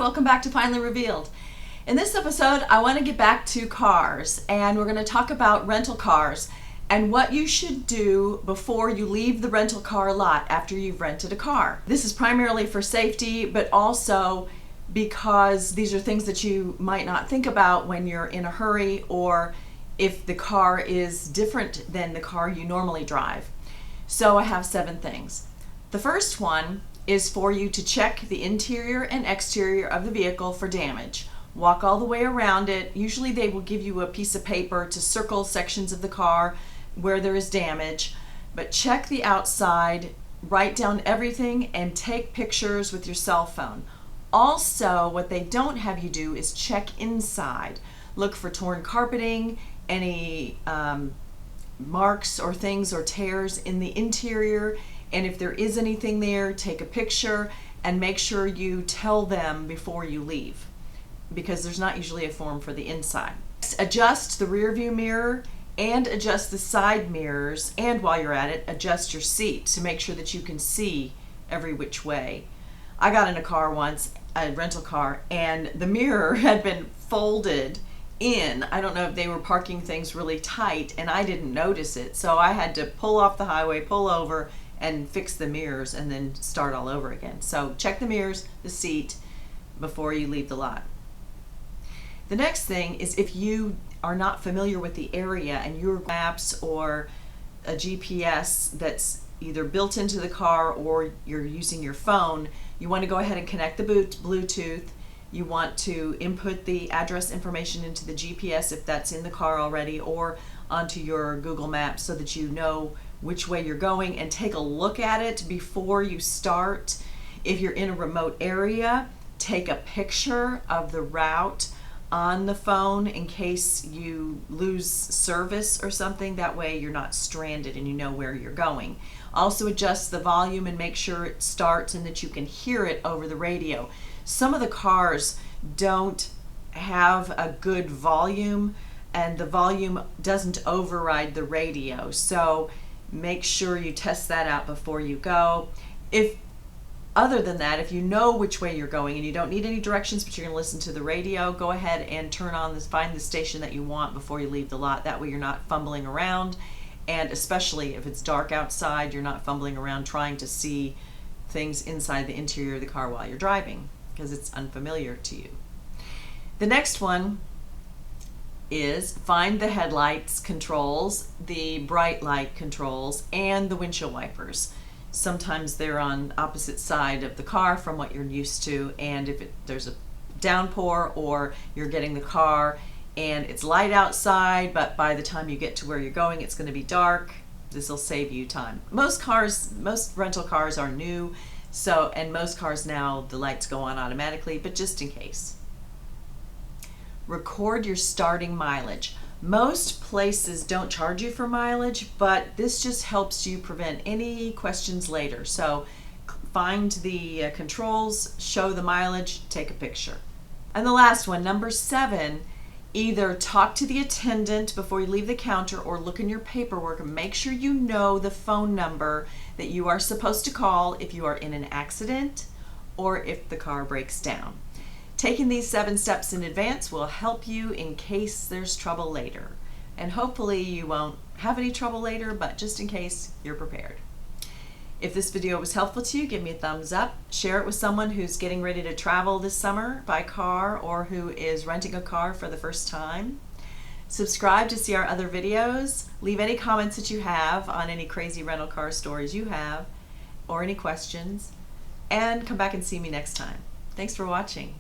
welcome back to Finally Revealed. In this episode, I want to get back to cars, and we're going to talk about rental cars and what you should do before you leave the rental car lot after you've rented a car. This is primarily for safety, but also because these are things that you might not think about when you're in a hurry or if the car is different than the car you normally drive. So I have 7 things. The first one is for you to check the interior and exterior of the vehicle for damage. Walk all the way around it. Usually they will give you a piece of paper to circle sections of the car where there is damage, but check the outside, write down everything, and take pictures with your cell phone. Also, what they don't have you do is check inside. Look for torn carpeting, any marks or things or tears in the interior, and if there is anything there, take a picture and make sure you tell them before you leave, because there's not usually a form for the inside. Adjust the rear view mirror and adjust the side mirrors, and while you're at it, adjust your seat to make sure that you can see every which way. I got in a car once, a rental car, and the mirror had been folded in. I don't know if they were parking things really tight and I didn't notice it, so I had to pull off the highway, pull over, and fix the mirrors and then start all over again. So check the mirrors, the seat, before you leave the lot. The next thing is, if you are not familiar with the area and your maps or a GPS that's either built into the car or you're using your phone, you want to go ahead and connect the Bluetooth. You want to input the address information into the GPS if that's in the car already, or onto your Google Maps so that you know which way you're going, and take a look at it before you start. If you're in a remote area, take a picture of the route on the phone in case you lose service or something. That way you're not stranded and you know where you're going. Also adjust the volume and make sure it starts and that you can hear it over the radio. Some of the cars don't have a good volume, and the volume doesn't override the radio, so make sure you test that out before you go. Other than that, if you know which way you're going and you don't need any directions but you're going to listen to the radio, go ahead and find the station that you want before you leave the lot. That way you're not fumbling around, and especially if it's dark outside, you're not fumbling around trying to see things inside the interior of the car while you're driving, because it's unfamiliar to you. The next one is find the headlights controls, the bright light controls, and the windshield wipers. Sometimes they're on opposite side of the car from what you're used to, and if there's a downpour or you're getting the car and it's light outside, but by the time you get to where you're going it's going to be dark, this will save you time. Most rental cars are new, and most cars now the lights go on automatically, but just in case. Record your starting mileage. Most places don't charge you for mileage, but this just helps you prevent any questions later. So find the controls, show the mileage, take a picture. And the last one, number 7, either talk to the attendant before you leave the counter or look in your paperwork and make sure you know the phone number that you are supposed to call if you are in an accident or if the car breaks down. Taking these 7 steps in advance will help you in case there's trouble later. And hopefully you won't have any trouble later, but just in case, you're prepared. If this video was helpful to you, give me a thumbs up. Share it with someone who's getting ready to travel this summer by car or who is renting a car for the first time. Subscribe to see our other videos. Leave any comments that you have on any crazy rental car stories you have or any questions. And come back and see me next time. Thanks for watching.